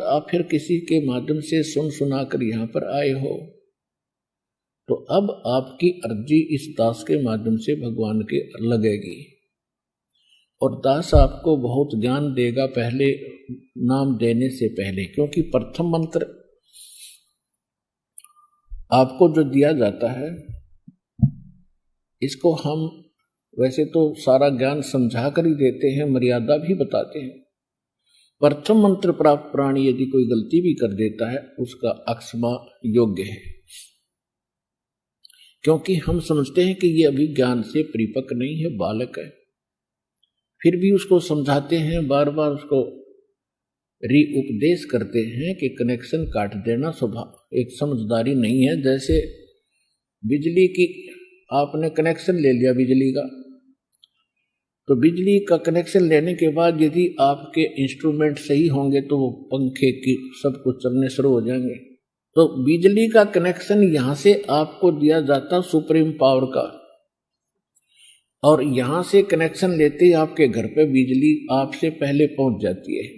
आप फिर किसी के माध्यम से सुन सुना कर यहाँ पर आए हो, तो अब आपकी अर्जी इस दास के माध्यम से भगवान के लगेगी और दास आपको बहुत ज्ञान देगा पहले नाम देने से पहले, क्योंकि प्रथम मंत्र आपको जो दिया जाता है इसको हम वैसे तो सारा ज्ञान समझा कर ही देते हैं, मर्यादा भी बताते हैं। प्रथम मंत्र प्राप्त प्राणी यदि कोई गलती भी कर देता है उसका अक्षमा योग्य है, क्योंकि हम समझते हैं कि ये अभी ज्ञान से परिपक्व नहीं है, बालक है। फिर भी उसको समझाते हैं, बार बार उसको री उपदेश करते हैं कि कनेक्शन काट देना स्वभाव एक समझदारी नहीं है। जैसे बिजली की आपने कनेक्शन ले लिया बिजली का, तो बिजली का कनेक्शन लेने के बाद यदि आपके इंस्ट्रूमेंट सही होंगे तो वो पंखे की सब कुछ चलने शुरू हो जाएंगे। तो बिजली का कनेक्शन यहां से आपको दिया जाता सुप्रीम पावर का, और यहां से कनेक्शन लेते ही आपके घर पे बिजली आपसे पहले पहुंच जाती है,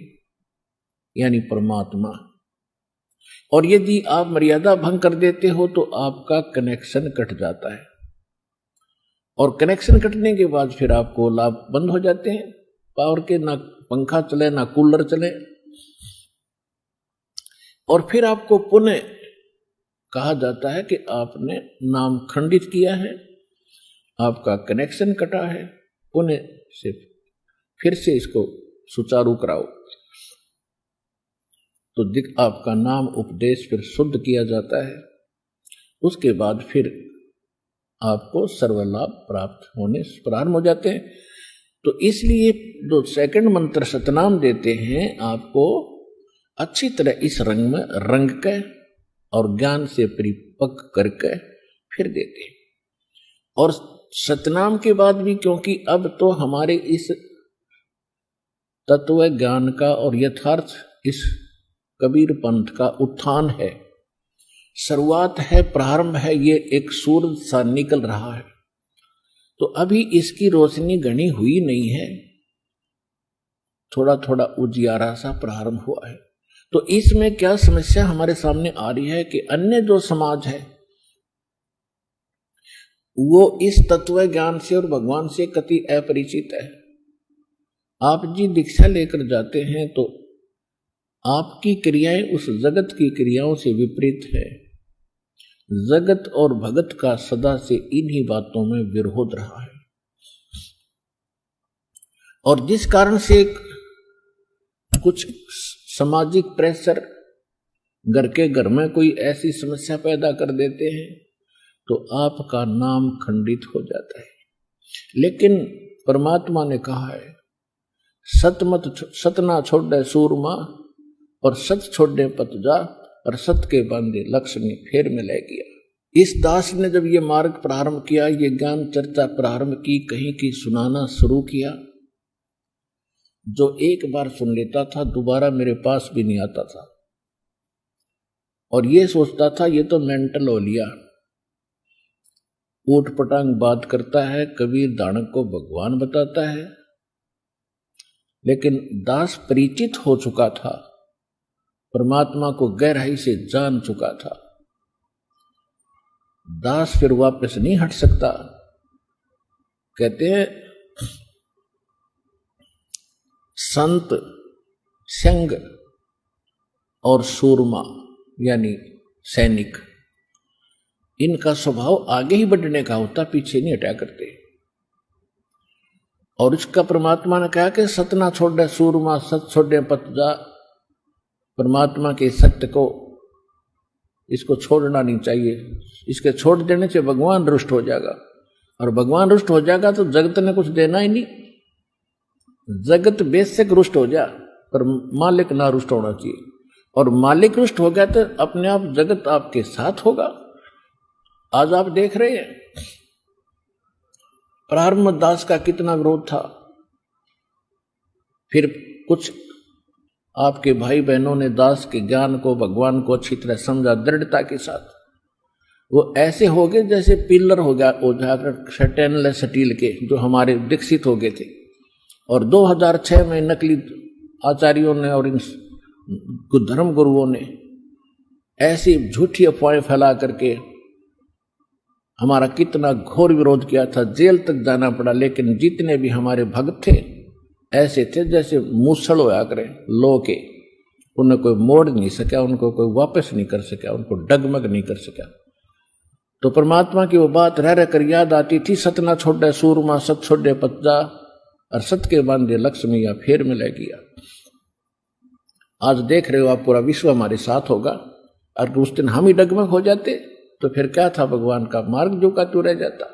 यानी परमात्मा। और यदि आप मर्यादा भंग कर देते हो तो आपका कनेक्शन कट जाता है, और कनेक्शन कटने के बाद फिर आपको लाभ बंद हो जाते हैं पावर के, ना पंखा चले ना कूलर चले, और फिर आपको पुनः कहा जाता है कि आपने नाम खंडित किया है, आपका कनेक्शन कटा है, पुनः से फिर से इसको सुचारू कराओ। तो आपका नाम उपदेश फिर शुद्ध किया जाता है, उसके बाद फिर आपको सर्वलाभ प्राप्त होने प्रारंभ हो जाते हैं। तो इसलिए जो सेकंड मंत्र सतनाम देते हैं आपको अच्छी तरह इस रंग में रंग के और ज्ञान से परिपक्व करके फिर देते हैं। और सतनाम के बाद भी, क्योंकि अब तो हमारे इस तत्व ज्ञान का और यथार्थ इस कबीर पंथ का उत्थान है, शुरुआत है, प्रारंभ है, ये एक सूरज सा निकल रहा है, तो अभी इसकी रोशनी घनी हुई नहीं है, थोड़ा थोड़ा उजियारा सा प्रारंभ हुआ है। तो इसमें क्या समस्या हमारे सामने आ रही है कि अन्य जो समाज है वो इस तत्व ज्ञान से और भगवान से कति अपरिचित है। आप जी दीक्षा लेकर जाते हैं तो आपकी क्रियाएं उस जगत की क्रियाओं से विपरीत है। जगत और भगत का सदा से इन्हीं बातों में विरोध रहा है, और जिस कारण से कुछ सामाजिक प्रेशर घर के घर में कोई ऐसी समस्या पैदा कर देते हैं तो आपका नाम खंडित हो जाता है। लेकिन परमात्मा ने कहा है सत ना छोड़े सूरमा और सत छोड़े पत जा, और सत के बांधे लक्ष्मी फेर में ले गया। इस दास ने जब ये मार्ग प्रारंभ किया, ये ज्ञान चर्चा प्रारंभ की, कहीं की सुनाना शुरू किया, जो एक बार सुन लेता था दोबारा मेरे पास भी नहीं आता था, और ये सोचता था ये तो मेंटल हो लिया, ऊट पटांग बात करता है, कबीर दानक को भगवान बताता है। लेकिन दास परिचित हो चुका था, परमात्मा को गहराई से जान चुका था। दास फिर वापस नहीं हट सकता। कहते हैं संत, संग और सूरमा यानी सैनिक, इनका स्वभाव आगे ही बढ़ने का होता, पीछे नहीं हटा करते। और इसका परमात्मा ने कहा कि सत ना छोड़े सूरमा सत छोड़े पत जा। परमात्मा के सत्य को इसको छोड़ना नहीं चाहिए, इसके छोड़ देने से भगवान रुष्ट हो जाएगा, और भगवान रुष्ट हो जाएगा तो जगत ने कुछ देना ही नहीं। जगत बेशक रुष्ट हो जा पर मालिक ना रुष्ट होना चाहिए, और मालिक रुष्ट हो गया तो अपने आप जगत आपके साथ होगा। आज आप देख रहे हैं प्रारंभ में दास का कितना विरोध था, फिर कुछ आपके भाई बहनों ने दास के ज्ञान को, भगवान को अच्छी तरह समझा दृढ़ता के साथ। वो ऐसे हो गए जैसे पिलर हो जाकर स्टेनलेस स्टील के, जो हमारे विकसित हो गए थे। और 2006 में नकली आचार्यों ने और इन धर्म गुरुओं ने ऐसी झूठी अफवाहें फैला करके हमारा कितना घोर विरोध किया था, जेल तक जाना पड़ा। लेकिन जितने भी हमारे भक्त थे ऐसे थे जैसे मूसल होया करें लो के, उन्हें कोई मोड़ नहीं सका, उनको कोई वापस नहीं कर सका, उनको डगमग नहीं कर सका। तो परमात्मा की वो बात रह रह कर याद आती थी, सत न छोड़े सूरमा सत छोड़े पत्जा, और सत के बांधे लक्ष्मी या फेर मिले गया। आज देख रहे हो आप, पूरा विश्व हमारे साथ होगा, और उस दिन हम ही डगमग हो जाते तो फिर क्या था, भगवान का मार्ग जो का तू रह जाता।